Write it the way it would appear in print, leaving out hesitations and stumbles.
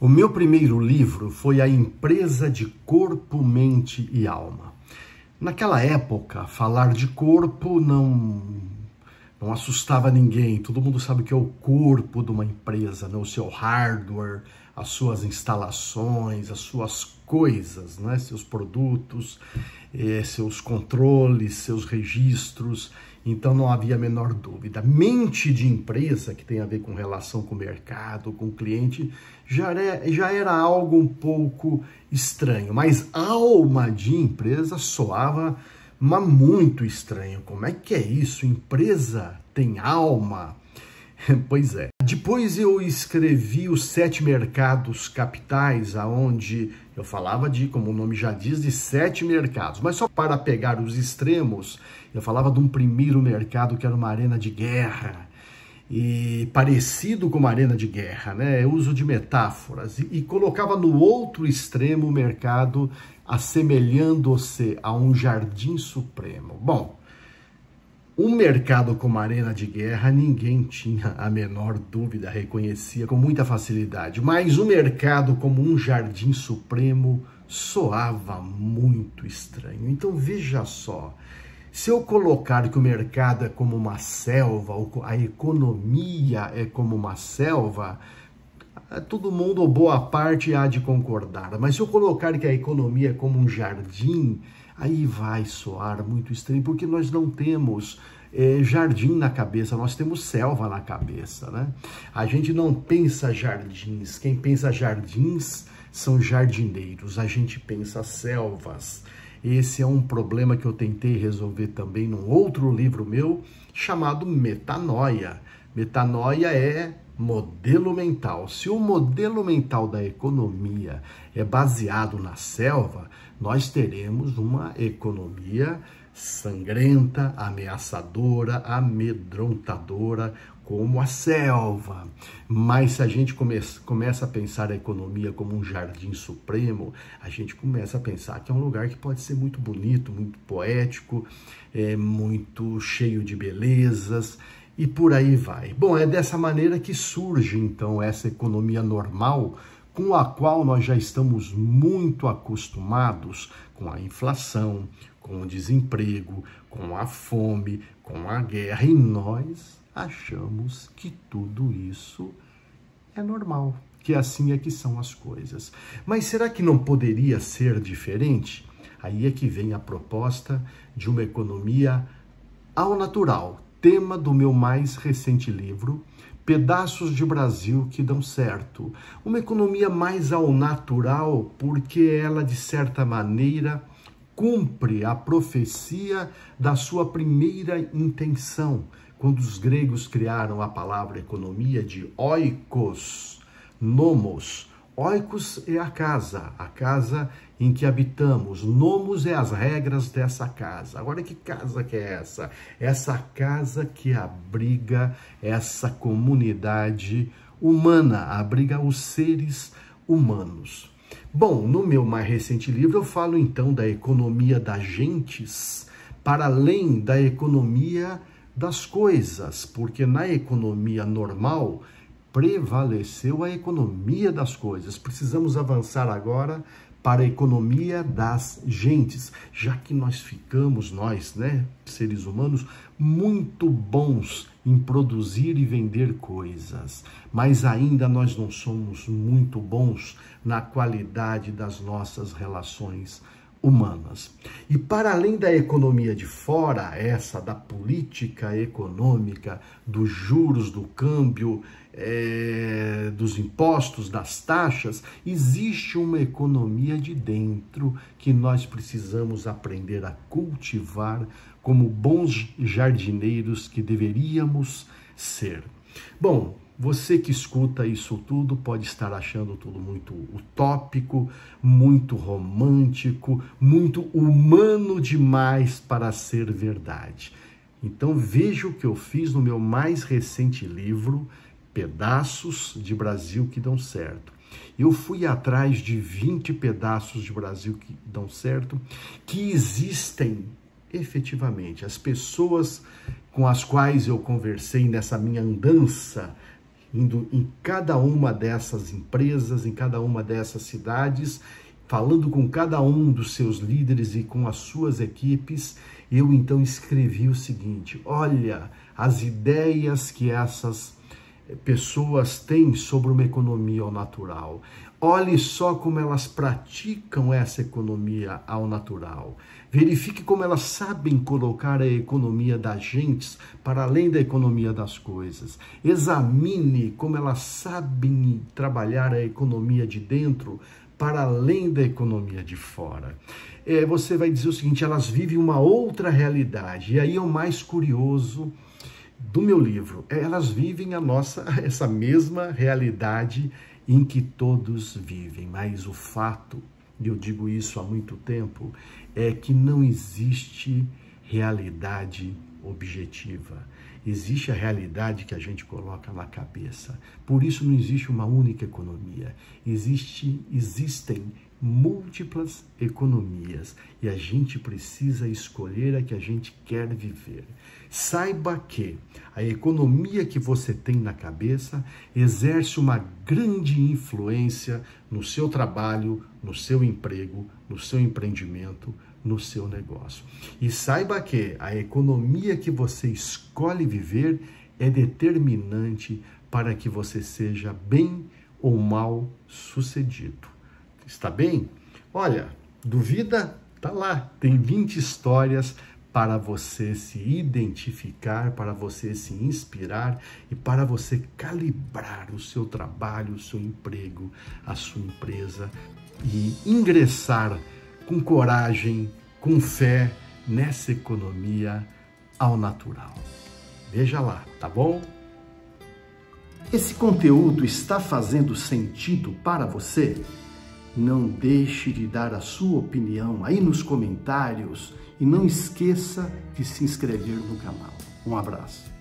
O meu primeiro livro foi A Empresa de Corpo, Mente e Alma. Naquela época, falar de corpo não assustava ninguém. Todo mundo sabe o que é o corpo de uma empresa, né? O seu hardware, as suas instalações, as suas coisas, né? Seus produtos, seus controles, seus registros. Então não havia a menor dúvida. Mente de empresa, que tem a ver com relação com o mercado, com o cliente, já era algo um pouco estranho. Mas alma de empresa soava muito estranho. Como é que é isso? Empresa tem alma? Pois é. Depois eu escrevi os 7 mercados capitais, aonde eu falava de, como o nome já diz, de 7 mercados. Mas só para pegar os extremos, eu falava de um primeiro mercado que era uma arena de guerra. E parecido com uma arena de guerra, né? Uso de metáforas. E colocava no outro extremo o mercado assemelhando-se a um jardim supremo. Bom, um mercado como a arena de guerra, ninguém tinha a menor dúvida, reconhecia com muita facilidade. Mas o mercado como um jardim supremo soava muito estranho. Então veja só, se eu colocar que o mercado é como uma selva, ou a economia é como uma selva, todo mundo, ou boa parte, há de concordar. Mas se eu colocar que a economia é como um jardim, aí vai soar muito estranho, porque nós não temos jardim na cabeça, nós temos selva na cabeça, né? A gente não pensa jardins, quem pensa jardins são jardineiros, a gente pensa selvas. Esse é um problema que eu tentei resolver também num outro livro meu, chamado Metanoia. Metanoia é modelo mental. Se o modelo mental da economia é baseado na selva, nós teremos uma economia sangrenta, ameaçadora, amedrontadora, como a selva. Mas se a gente começa a pensar a economia como um jardim supremo, a gente começa a pensar que é um lugar que pode ser muito bonito, muito poético, muito cheio de belezas, e por aí vai. Bom, é dessa maneira que surge, então, essa economia normal, com a qual nós já estamos muito acostumados, com a inflação, com o desemprego, com a fome, com a guerra, e nós achamos que tudo isso é normal, que assim é que são as coisas. Mas será que não poderia ser diferente? Aí é que vem a proposta de uma economia ao natural, tema do meu mais recente livro, Pedaços de Brasil que Dão Certo. Uma economia mais ao natural, porque ela, de certa maneira, cumpre a profecia da sua primeira intenção, quando os gregos criaram a palavra economia de oikos, nomos. Oikos é a casa em que habitamos. Nomos é as regras dessa casa. Agora, que casa que é essa? Essa casa que abriga essa comunidade humana, abriga os seres humanos. Bom, no meu mais recente livro eu falo então da economia das gentes, para além da economia das coisas, porque na economia normal prevaleceu a economia das coisas. Precisamos avançar agora para a economia das gentes, já que nós ficamos, né, seres humanos, muito bons em produzir e vender coisas, mas ainda nós não somos muito bons na qualidade das nossas relações humanas. E para além da economia de fora, essa da política econômica, dos juros, do câmbio, dos impostos, das taxas, existe uma economia de dentro que nós precisamos aprender a cultivar como bons jardineiros que deveríamos ser. Bom, você que escuta isso tudo pode estar achando tudo muito utópico, muito romântico, muito humano demais para ser verdade. Então veja o que eu fiz no meu mais recente livro, Pedaços de Brasil que Dão Certo. Eu fui atrás de 20 pedaços de Brasil que dão certo, que existem efetivamente. As pessoas com as quais eu conversei nessa minha andança indo em cada uma dessas empresas, em cada uma dessas cidades, falando com cada um dos seus líderes e com as suas equipes. Eu então escrevi o seguinte: olha, as ideias que essas pessoas têm sobre uma economia ao natural. Olhe só como elas praticam essa economia ao natural. Verifique como elas sabem colocar a economia das gentes para além da economia das coisas. Examine como elas sabem trabalhar a economia de dentro para além da economia de fora. Você vai dizer o seguinte: elas vivem uma outra realidade. E aí é o mais curioso do meu livro. Elas vivem essa mesma realidade em que todos vivem. Mas o fato, e eu digo isso há muito tempo, é que não existe realidade objetiva. Existe a realidade que a gente coloca na cabeça. Por isso não existe uma única economia. Existem múltiplas economias e a gente precisa escolher a que a gente quer viver. Saiba que a economia que você tem na cabeça exerce uma grande influência no seu trabalho, no seu emprego, no seu empreendimento, no seu negócio. E saiba que a economia que você escolhe viver é determinante para que você seja bem ou mal sucedido. Está bem? Olha, duvida? Tá lá. Tem 20 histórias para você se identificar, para você se inspirar e para você calibrar o seu trabalho, o seu emprego, a sua empresa e ingressar com coragem, com fé nessa economia ao natural. Veja lá, tá bom? Esse conteúdo está fazendo sentido para você? Não deixe de dar a sua opinião aí nos comentários e não esqueça de se inscrever no canal. Um abraço.